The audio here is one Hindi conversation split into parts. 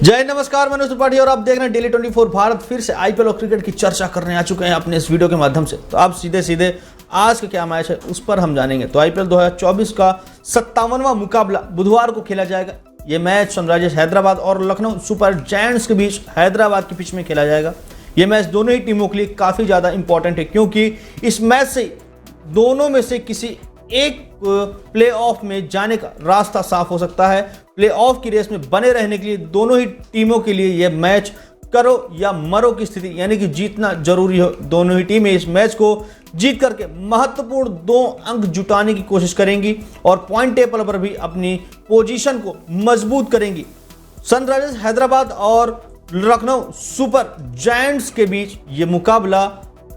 जय नमस्कार, मनोज त्रिपाठी और आप देख रहे हैं डेली 24 भारत। फिर से आईपीएल और क्रिकेट की चर्चा करने आ चुके हैं अपने इस वीडियो के माध्यम से। तो आप सीधे आज का क्या मैच है उस पर हम जानेंगे। तो आईपीएल 2024 का 57वां मुकाबला बुधवार को खेला जाएगा। ये मैच सनराइजर्स हैदराबाद और लखनऊ सुपर जायंट्स के बीच हैदराबाद की पिच में खेला जाएगा। ये मैच दोनों ही टीमों के लिए काफी ज्यादा इंपॉर्टेंट है, क्योंकि इस मैच से दोनों में से किसी एक प्लेऑफ में जाने का रास्ता साफ हो सकता है। प्लेऑफ की रेस में बने रहने के लिए दोनों ही टीमों के लिए यह मैच करो या मरो की स्थिति, यानी कि जीतना जरूरी हो। दोनों ही टीमें इस मैच को जीत करके महत्वपूर्ण 2 अंक जुटाने की कोशिश करेंगी और पॉइंट टेबल पर भी अपनी पोजीशन को मजबूत करेंगी। सनराइजर्स हैदराबाद और लखनऊ सुपर जायंट्स के बीच ये मुकाबला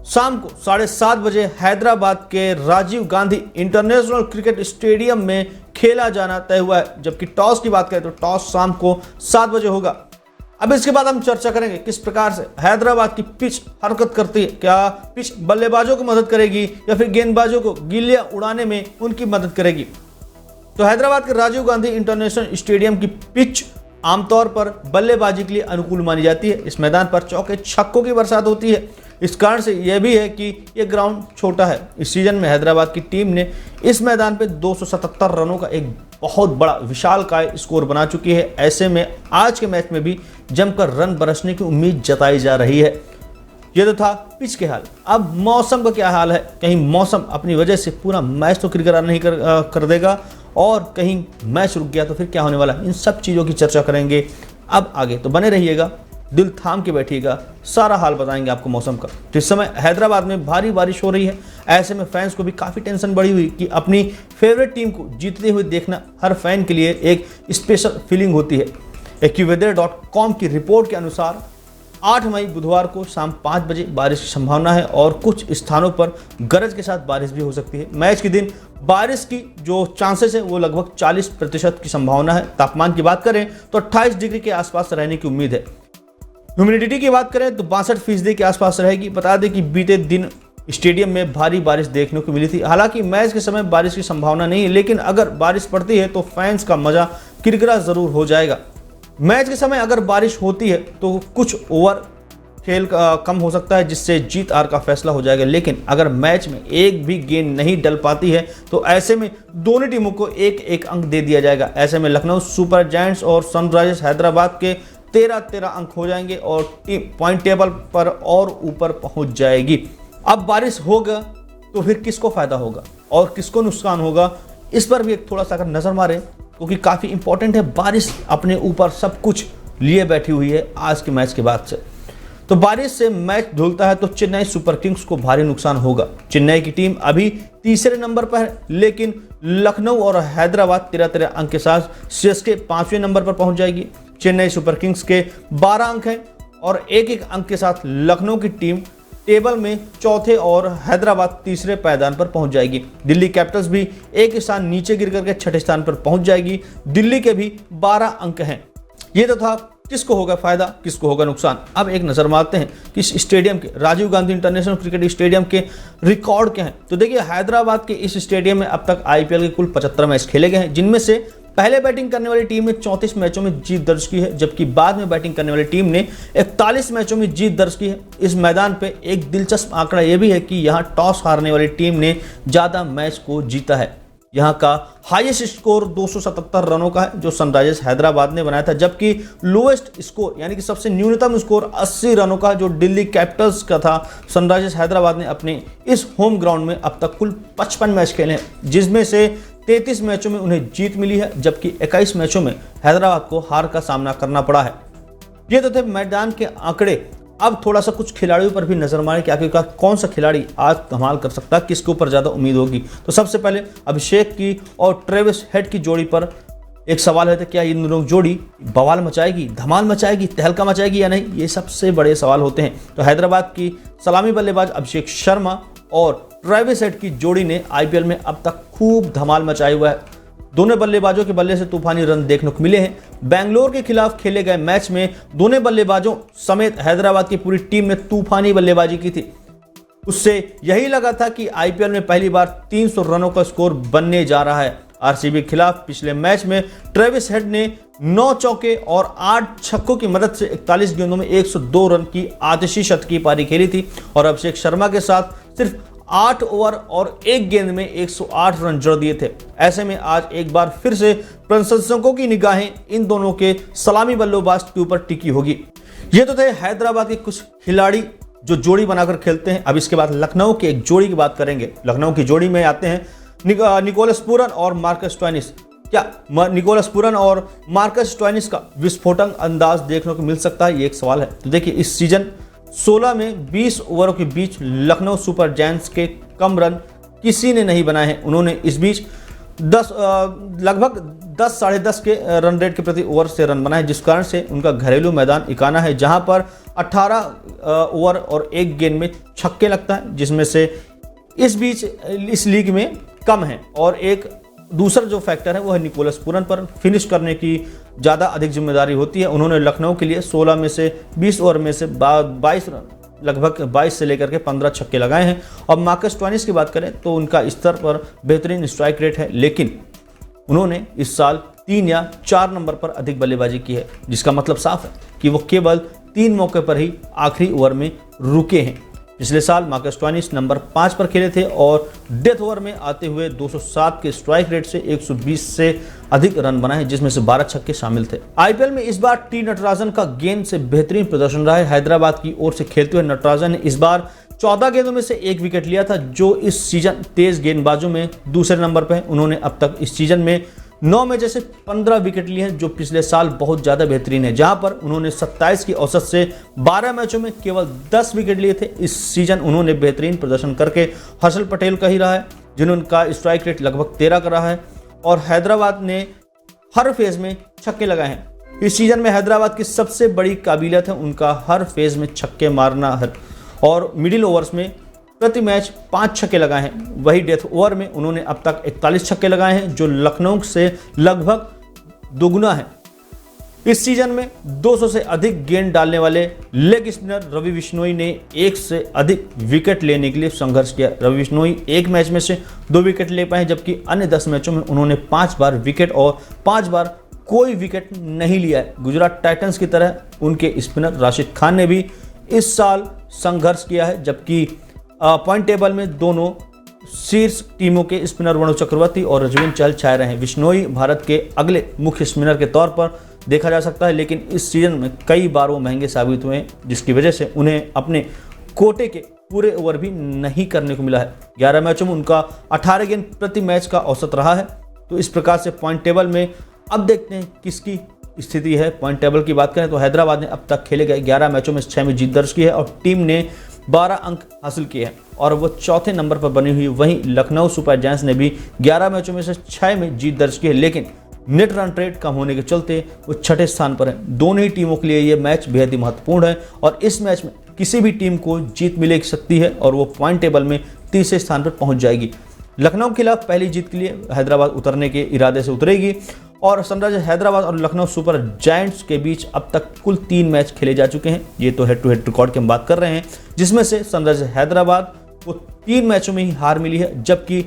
शाम को 7:30 बजे हैदराबाद के Rajiv Gandhi international cricket stadium में खेला जाना तय हुआ है। जबकि टॉस की बात करें तो टॉस शाम को 7 बजे होगा। अब इसके बाद हम चर्चा करेंगे किस प्रकार से हैदराबाद की पिच हरकत करती है। क्या पिच बल्लेबाजों को मदद करेगी या फिर गेंदबाजों को गिल्लियां उड़ाने में उनकी मदद करेगी। तो हैदराबाद के राजीव गांधी इंटरनेशनल स्टेडियम की पिच आमतौर पर बल्लेबाजी के लिए अनुकूल मानी जाती है। इस मैदान पर चौके छक्कों की बरसात होती है। इस कारण से यह भी है कि यह ग्राउंड छोटा है। इस सीजन में हैदराबाद की टीम ने इस मैदान पर 277 रनों का एक बहुत बड़ा विशालकाय स्कोर बना चुकी है। ऐसे में आज के मैच में भी जमकर रन बरसने की उम्मीद जताई जा रही है। यह तो था पिच के हाल। अब मौसम का क्या हाल है। कहीं मौसम अपनी वजह से पूरा मैच तो किरकिरा नहीं कर देगा और कहीं मैच रुक गया तो फिर क्या होने वाला है। इन सब चीज़ों की चर्चा करेंगे अब आगे, तो बने रहिएगा, दिल थाम के बैठिएगा, सारा हाल बताएंगे आपको मौसम का। तो इस समय हैदराबाद में भारी बारिश हो रही है। ऐसे में फैंस को भी काफ़ी टेंशन बढ़ी हुई कि अपनी फेवरेट टीम को जीतते हुए देखना हर फैन के लिए एक स्पेशल फीलिंग होती है। AccuWeather.com की रिपोर्ट के अनुसार 8 मई बुधवार को शाम 5 बजे बारिश की संभावना है और कुछ स्थानों पर गरज के साथ बारिश भी हो सकती है। मैच के दिन बारिश की जो चांसेस है वो लगभग 40% की संभावना है। तापमान की बात करें तो 28 डिग्री के आसपास रहने की उम्मीद है। ह्यूमिडिटी की बात करें तो 62% के आसपास रहेगी। बता दें कि बीते दिन स्टेडियम में भारी बारिश देखने को मिली थी। हालांकि मैच के समय बारिश की संभावना नहीं है, लेकिन अगर बारिश पड़ती है तो फैंस का मजा किरकिरा जरूर हो जाएगा। मैच के समय अगर बारिश होती है तो कुछ ओवर खेल कम हो सकता है, जिससे जीत हार का फैसला हो जाएगा। लेकिन अगर मैच में एक भी गेंद नहीं डल पाती है तो ऐसे में दोनों टीमों को एक अंक दे दिया जाएगा। ऐसे में लखनऊ सुपर जायंट्स और सनराइजर्स हैदराबाद के 13 अंक हो जाएंगे और टीम पॉइंट टेबल पर और ऊपर पहुंच जाएगी। अब बारिश होगा तो फिर किसको फायदा होगा और किसको नुकसान होगा, इस पर भी एक थोड़ा सा अगर नजर मारें, क्योंकि काफी इंपॉर्टेंट है। बारिश अपने ऊपर सब कुछ लिए बैठी हुई है आज के मैच के बाद से। तो बारिश से मैच धुलता है तो चेन्नई सुपर किंग्स को भारी नुकसान होगा। चेन्नई की टीम अभी तीसरे नंबर पर है, लेकिन लखनऊ और हैदराबाद 13 अंक के साथ सीएसके 5वें नंबर पर पहुंच जाएगी। चेन्नई सुपर किंग्स के 12 अंक हैं और एक अंक के साथ लखनऊ की टीम टेबल में चौथे और हैदराबाद तीसरे पायदान पर पहुंच जाएगी। दिल्ली कैपिटल्स भी एक स्थान नीचे गिर करके 6ठे स्थान पर पहुंच जाएगी। दिल्ली के भी 12 अंक हैं। ये तो था किसको होगा फायदा, किसको होगा नुकसान। अब एक नजर मारते हैं कि इस स्टेडियम के Rajiv Gandhi international cricket stadium के रिकॉर्ड क्या हैं। तो देखिए, हैदराबाद के इस स्टेडियम में अब तक आईपीएल के कुल 75 मैच खेले गए हैं, जिनमें से पहले बैटिंग करने वाली टीम ने 34 मैचों में जीत दर्ज की है, जबकि बाद में बैटिंग करने वाली टीम ने 41 मैचों में जीत दर्ज की है। इस मैदान पे एक दिलचस्प आंकड़ा यह भी है कि यहां टॉस हारने वाली टीम ने ज्यादा मैच को जीता है। यहां का हाईएस्ट स्कोर 277 रनों का है जो सनराइजर्स हैदराबाद ने बनाया था, जबकि लोएस्ट स्कोर यानी कि सबसे न्यूनतम स्कोर 80 रनों का जो दिल्ली कैपिटल्स का था। सनराइजर्स हैदराबाद ने अपने इस होम ग्राउंड में अब तक कुल 55 मैच खेले हैं, जिसमें से 33 मैचों में उन्हें जीत मिली है, जबकि 21 मैचों में हैदराबाद को हार का सामना करना पड़ा है। ये तो थे मैदान के आंकड़े। अब थोड़ा सा कुछ खिलाड़ियों पर भी नजर मारें कि आखिरकार कौन सा खिलाड़ी आज धमाल कर सकता है, किसके ऊपर ज्यादा उम्मीद होगी। तो सबसे पहले अभिषेक की और ट्रेविस हेड की जोड़ी पर एक सवाल है, तो क्या इन दोनों जोड़ी बवाल मचाएगी, धमाल मचाएगी, तहलका मचाएगी या नहीं, ये सबसे बड़े सवाल होते हैं। तो हैदराबाद की सलामी बल्लेबाज अभिषेक शर्मा और ट्रेविस हेड की जोड़ी ने आईपीएल में अब तक खूब धमाल मचाया हुआ है। दोनों बल्लेबाजों के बल्ले से तूफानी रन देखने को मिले हैं। बेंगलोर के खिलाफ खेले गए मैच में दोनों बल्लेबाजों समेत हैदराबाद की पूरी टीम ने तूफानी बल्लेबाजी की थी। उससे यही लगा था कि आईपीएल में पहली बार 300 रनों का स्कोर बनने जा रहा है। आरसीबी के खिलाफ पिछले मैच में ट्रेविस हेड ने 9 चौके और 8 छक्कों की मदद से 41 गेंदों में 102 रन की आतिशी शतकीय पारी खेली थी और अभिषेक शर्मा के साथ सिर्फ 8 ओवर और 1 गेंद में 108 रन जोड़ दिए थे। ऐसे में आज एक बार फिर से प्रशंसकों की निगाहें इन दोनों के सलामी बल्लेबाज के ऊपर टिकी होगी। ये तो थे हैदराबाद के कुछ खिलाड़ी जो जोड़ी बनाकर खेलते हैं। अब इसके बाद लखनऊ की एक जोड़ी की बात करेंगे। लखनऊ की जोड़ी में आते हैं निकोलस पूरन और मार्कस स्टोइनिस। क्या निकोलस पूरन और मार्कस स्टोइनिस का विस्फोटक अंदाज देखने को मिल सकता है, ये एक सवाल है। तो देखिए, इस सीजन 16 में 20 ओवरों के बीच लखनऊ सुपर जायंट्स के कम रन किसी ने नहीं बनाए हैं। उन्होंने इस बीच लगभग 10 साढ़े 10 के रन रेट के प्रति ओवर से रन बनाए, जिस कारण से उनका घरेलू मैदान इकाना है, जहां पर 18 ओवर और 1 गेंद में छक्के लगता है, जिसमें से इस बीच इस लीग में कम है। और एक दूसरा जो फैक्टर है वो है निकोलस पूरन पर फिनिश करने की ज़्यादा अधिक जिम्मेदारी होती है। उन्होंने लखनऊ के लिए 16 में से 20 ओवर में से 22 रन, लगभग 22 से लेकर के 15 छक्के लगाए हैं। और मार्कस स्टोइनिस की बात करें तो उनका स्तर पर बेहतरीन स्ट्राइक रेट है, लेकिन उन्होंने इस साल 3 या 4 नंबर पर अधिक बल्लेबाजी की है, जिसका मतलब साफ है कि वो केवल 3 मौके पर ही आखिरी ओवर में रुके हैं। पिछले साल मार्कस स्टोइनिस नंबर 5 पर खेले थे और डेथ ओवर में आते हुए 207 के स्ट्राइक रेट से 120 से अधिक रन बनाए, जिसमें से 12 छक्के शामिल थे। आईपीएल में इस बार टी नटराजन का गेंद से बेहतरीन प्रदर्शन रहा है। हैदराबाद की ओर से खेलते हुए नटराजन ने इस बार 14 गेंदों में से 1 विकेट लिया था, जो इस सीजन तेज गेंदबाजों में दूसरे नंबर पर है। उन्होंने अब तक इस सीजन में 9 में जैसे 15 विकेट लिए हैं, जो पिछले साल बहुत ज़्यादा बेहतरीन है, जहां पर उन्होंने 27 की औसत से 12 मैचों में केवल 10 विकेट लिए थे। इस सीजन उन्होंने बेहतरीन प्रदर्शन करके हर्षल पटेल का ही रहा है, जिन्होंने स्ट्राइक रेट लगभग 13 का रहा है। और हैदराबाद ने हर फेज में छक्के लगाए हैं। इस सीजन में हैदराबाद की सबसे बड़ी काबिलियत है उनका हर फेज में छक्के मारना है और मिडिल ओवर्स में प्रति मैच 5 छक्के लगाए हैं। वही डेथ ओवर में उन्होंने अब तक 41 छक्के लगाए हैं, जो लखनऊ से लगभग दोगुना है। इस सीजन में 200 से अधिक गेंद डालने वाले लेग स्पिनर रवि बिश्नोई ने 1 से अधिक विकेट लेने के लिए संघर्ष किया। रवि बिश्नोई एक मैच में से 2 विकेट ले पाए, जबकि अन्य 10 मैचों में उन्होंने 5 बार विकेट और 5 बार कोई विकेट नहीं लिया है। गुजरात टाइटंस की तरह उनके स्पिनर राशिद खान ने भी इस साल संघर्ष किया है, जबकि पॉइंट टेबल में दोनों शीर्ष टीमों के स्पिनर वरुण चक्रवर्ती और रजवींद्र चहल छाए रहे हैं। बिश्नोई भारत के अगले मुख्य स्पिनर के तौर पर देखा जा सकता है, लेकिन इस सीजन में कई बार वो महंगे साबित हुए हैं, जिसकी वजह से उन्हें अपने कोटे के पूरे ओवर भी नहीं करने को मिला है। 11 मैचों में उनका 18 गेंद प्रति मैच का औसत रहा है। तो इस प्रकार से पॉइंट टेबल में अब देखते हैं किसकी स्थिति है। पॉइंट टेबल की बात करें तो हैदराबाद ने अब तक खेले गए 11 मैचों में 6 में जीत दर्ज की है और टीम ने 12 अंक हासिल किए हैं और वो चौथे नंबर पर बनी हुई। वहीं लखनऊ सुपर जायंट्स ने भी 11 मैचों में से 6 में जीत दर्ज की है, लेकिन नेट रन रेट कम होने के चलते वो 6ठे स्थान पर है। दोनों ही टीमों के लिए ये मैच बेहद ही महत्वपूर्ण है और इस मैच में किसी भी टीम को जीत मिल सकती है और वो पॉइंट टेबल में तीसरे स्थान पर पहुंच जाएगी। लखनऊ के खिलाफ पहली जीत के लिए हैदराबाद उतरने के इरादे से उतरेगी और सनराइजर्स हैदराबाद और लखनऊ सुपर जायंट्स के बीच अब तक कुल 3 मैच खेले जा चुके हैं। ये तो हेड टू हेड रिकॉर्ड की हम बात कर रहे हैं, जिसमें से सनराइजर्स हैदराबाद को 3 मैचों में ही हार मिली है, जबकि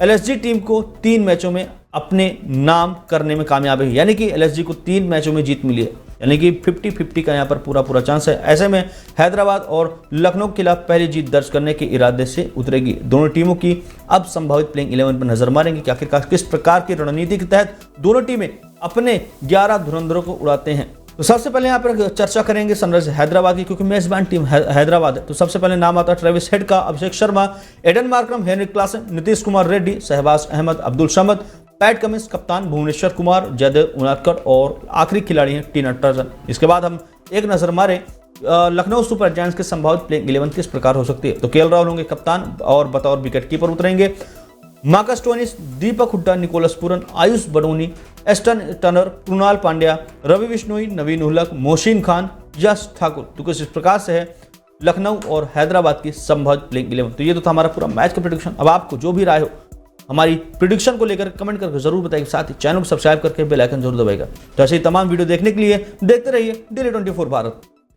एलएसजी टीम को 3 मैचों में अपने नाम करने में कामयाब है। यानी कि एलएसजी को 3 मैचों में जीत मिली है, यानी कि 50-50 का यहाँ पर पूरा चांस है। ऐसे में हैदराबाद और लखनऊ के खिलाफ पहली जीत दर्ज करने के इरादे से उतरेगी। दोनों टीमों की अब संभावित प्लेइंग 11 पर नजर मारेंगे कि आखिरकार किस प्रकार की रणनीति के तहत दोनों टीमें अपने 11 धुरंधरों को उड़ाते हैं। तो सबसे पहले यहाँ पर चर्चा करेंगे सनराइजर्स हैदराबाद की, क्योंकि मेजबान टीम हैदराबाद है। तो सबसे पहले नाम आता है ट्रेविस हेड का, Abhishek Sharma, Aiden Markram, Heinrich Klaasen, Nitish Kumar Reddy, Shahbaz Ahmed, Abdul Samad, Pat Cummins, कप्तान भुवनेश्वर कुमार, जयदेव उनादकर और आखिरी खिलाड़ी हैं टी नटराजन। इसके बाद हम एक नजर मारे लखनऊ सुपर जायंट्स के संभावित प्लेइंग 11 किस प्रकार हो सकती है। तो केएल राहुल होंगे कप्तान और बतौर विकेट कीपर उतरेंगे। Marcus Stoinis, Deepak Hooda, Nicholas Pooran, Ayush Badoni, Ashton Turner, Krunal Pandya, Ravi Bishnoi, Naveen Ulhaq, Mohsin Khan, Yash Thakur. तो कुछ इस प्रकार से है लखनऊ और हैदराबाद की संभावित प्लेइंग 11। तो ये तो था हमारा पूरा मैच का प्रेडिक्शन। अब आपको जो भी राय हो हमारी प्रेडिक्शन को लेकर कमेंट करके जरूर बताइए, साथ ही चैनल को सब्सक्राइब करके बेल आइकन जरूर दबाइएगा। तो ऐसे ही तमाम वीडियो देखने के लिए देखते रहिए Daily 24 भारत।